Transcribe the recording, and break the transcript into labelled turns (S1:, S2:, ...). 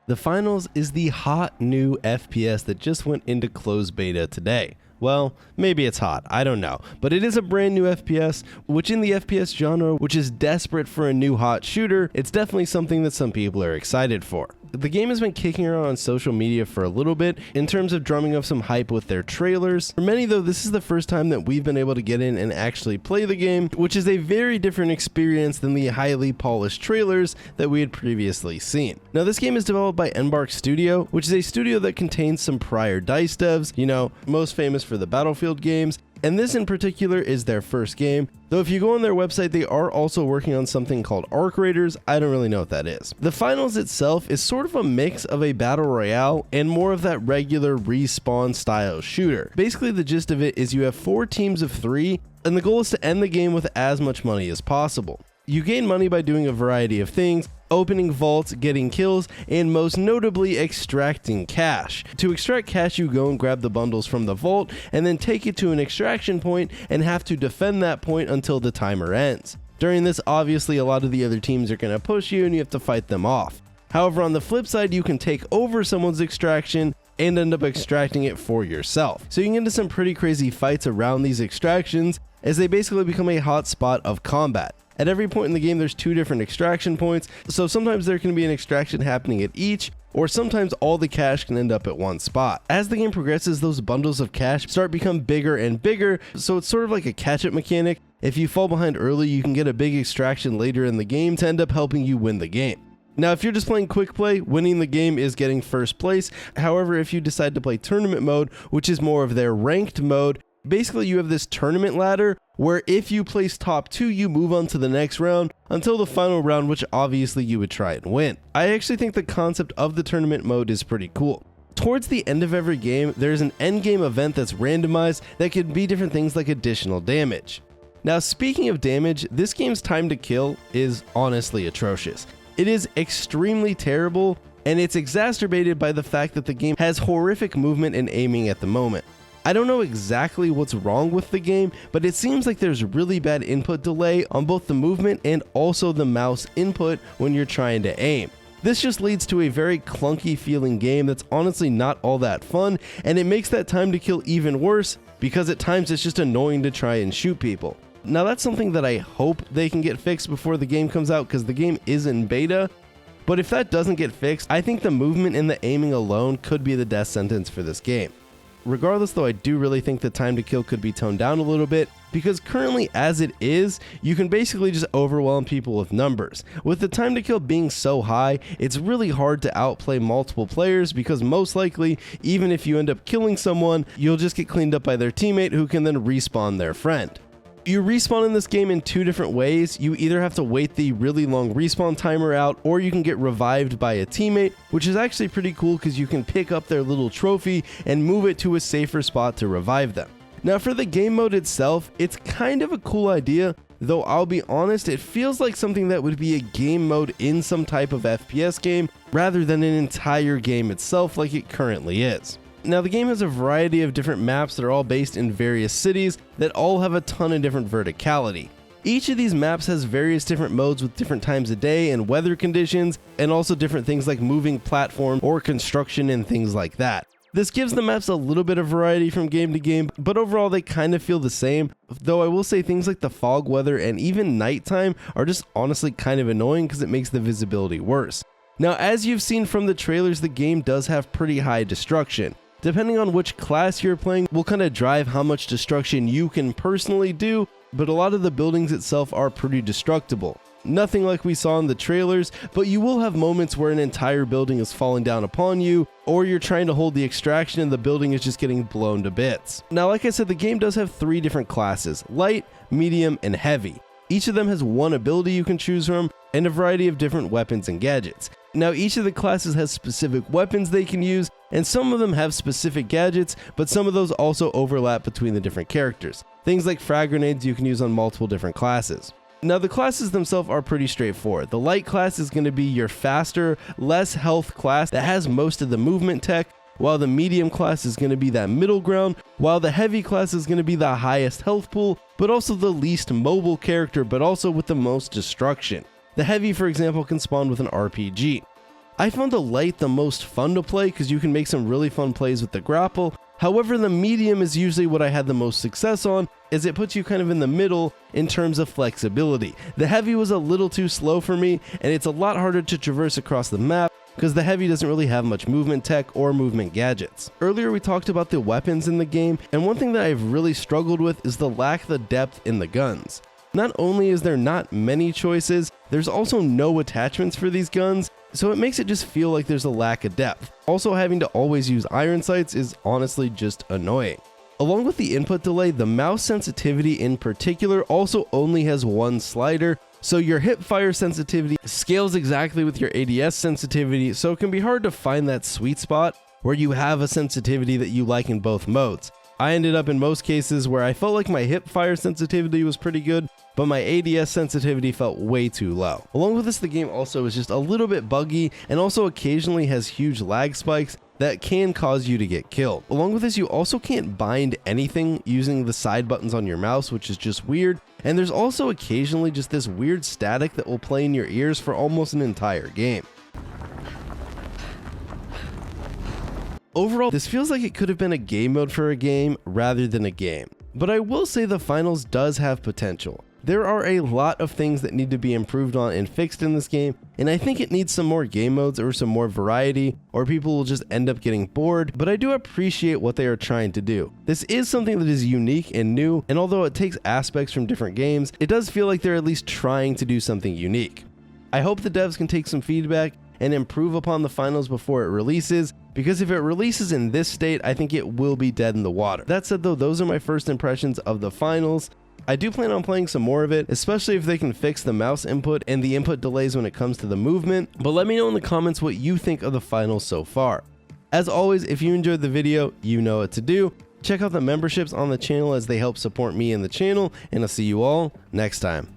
S1: The Finals is the hot new FPS that just went into closed beta today. Well, maybe it's hot, I don't know, but it is a brand new FPS, which in the FPS genre, which is desperate for a new hot shooter, it's definitely something that some people are excited for. The game has been kicking around on social media for a little bit in terms of drumming up some hype with their trailers. For many though, this is the first time that we've been able to get in and actually play the game, which is a very different experience than the highly polished trailers that we had previously seen. Now this game is developed by Embark Studio, which is a studio that contains some prior DICE devs, you know, most famous for the Battlefield games, and this in particular is their first game, though if you go on their website they are also working on something called Arc Raiders. I don't really know what that is. The Finals itself is sort of a mix of a battle royale and more of that regular respawn style shooter. Basically the gist of it is you have 4 teams of 3 and the goal is to end the game with as much money as possible. You gain money by doing a variety of things, opening vaults, getting kills, and most notably extracting cash. To extract cash, you go and grab the bundles from the vault and then take it to an extraction point and have to defend that point until the timer ends. During this, obviously a lot of the other teams are going to push you and you have to fight them off. However, on the flip side, you can take over someone's extraction and end up extracting it for yourself. So you can get into some pretty crazy fights around these extractions as they basically become a hot spot of combat. At every point in the game, there's 2 different extraction points, so sometimes there can be an extraction happening at each, or sometimes all the cash can end up at one spot. As the game progresses, those bundles of cash start become bigger and bigger, so it's sort of like a catch-up mechanic. If you fall behind early, you can get a big extraction later in the game to end up helping you win the game. Now, if you're just playing quick play, winning the game is getting first place. However, if you decide to play tournament mode, which is more of their ranked mode, basically you have this tournament ladder where if you place top 2, you move on to the next round until the final round, which obviously you would try and win. I actually think the concept of the tournament mode is pretty cool. Towards the end of every game, there's an end game event that's randomized that could be different things like additional damage. Now, speaking of damage, this game's time to kill is honestly atrocious. It is extremely terrible, and it's exacerbated by the fact that the game has horrific movement and aiming at the moment. I don't know exactly what's wrong with the game, but it seems like there's really bad input delay on both the movement and also the mouse input when you're trying to aim. This just leads to a very clunky feeling game that's honestly not all that fun, and it makes that time to kill even worse because at times it's just annoying to try and shoot people. Now that's something that I hope they can get fixed before the game comes out because the game is in beta, but if that doesn't get fixed, I think the movement and the aiming alone could be the death sentence for this game. Regardless though, I do really think the time to kill could be toned down a little bit because currently as it is, you can basically just overwhelm people with numbers. With the time to kill being so high, it's really hard to outplay multiple players because most likely, even if you end up killing someone, you'll just get cleaned up by their teammate who can then respawn their friend. You respawn in this game in 2 different ways. You either have to wait the really long respawn timer out, or you can get revived by a teammate, which is actually pretty cool because you can pick up their little trophy and move it to a safer spot to revive them. Now for the game mode itself, it's kind of a cool idea, though I'll be honest, it feels like something that would be a game mode in some type of FPS game rather than an entire game itself like it currently is. Now the game has a variety of different maps that are all based in various cities that all have a ton of different verticality. Each of these maps has various different modes with different times of day and weather conditions, and also different things like moving platform or construction and things like that. This gives the maps a little bit of variety from game to game, but overall they kind of feel the same, though I will say things like the fog weather and even nighttime are just honestly kind of annoying because it makes the visibility worse. Now as you've seen from the trailers, the game does have pretty high destruction. Depending on which class you're playing will kind of drive how much destruction you can personally do, but a lot of the buildings itself are pretty destructible. Nothing like we saw in the trailers, but you will have moments where an entire building is falling down upon you, or you're trying to hold the extraction and the building is just getting blown to bits. Now like I said, the game does have 3 different classes: light, medium, and heavy. Each of them has 1 ability you can choose from, and a variety of different weapons and gadgets. Now each of the classes has specific weapons they can use, and some of them have specific gadgets, but some of those also overlap between the different characters. Things like frag grenades you can use on multiple different classes. Now the classes themselves are pretty straightforward. The light class is going to be your faster, less health class that has most of the movement tech, while the medium class is going to be that middle ground, while the heavy class is going to be the highest health pool, but also the least mobile character, but also with the most destruction. The heavy, for example, can spawn with an RPG. I found the light the most fun to play because you can make some really fun plays with the grapple. However, the medium is usually what I had the most success on, as it puts you kind of in the middle in terms of flexibility. The heavy was a little too slow for me, and it's a lot harder to traverse across the map because the heavy doesn't really have much movement tech or movement gadgets. Earlier we talked about the weapons in the game, and one thing that I've really struggled with is the lack of depth in the guns. Not only is there not many choices, there's also no attachments for these guns, so it makes it just feel like there's a lack of depth. Also, having to always use iron sights is honestly just annoying. Along with the input delay, the mouse sensitivity in particular also only has one slider, so your hip fire sensitivity scales exactly with your ADS sensitivity, so it can be hard to find that sweet spot where you have a sensitivity that you like in both modes. I ended up in most cases where I felt like my hip fire sensitivity was pretty good, but my ADS sensitivity felt way too low. Along with this, the game also is just a little bit buggy and also occasionally has huge lag spikes that can cause you to get killed. Along with this, you also can't bind anything using the side buttons on your mouse, which is just weird. And there's also occasionally just this weird static that will play in your ears for almost an entire game. Overall, this feels like it could have been a game mode for a game rather than a game. But I will say the finals does have potential. There are a lot of things that need to be improved on and fixed in this game, and I think it needs some more game modes or some more variety, or people will just end up getting bored, but I do appreciate what they are trying to do. This is something that is unique and new, and although it takes aspects from different games, it does feel like they're at least trying to do something unique. I hope the devs can take some feedback and improve upon the finals before it releases, because if it releases in this state, I think it will be dead in the water. That said though, those are my first impressions of the finals. I do plan on playing some more of it, especially if they can fix the mouse input and the input delays when it comes to the movement, but let me know in the comments what you think of the finals so far. As always, if you enjoyed the video, you know what to do. Check out the memberships on the channel as they help support me and the channel, and I'll see you all next time.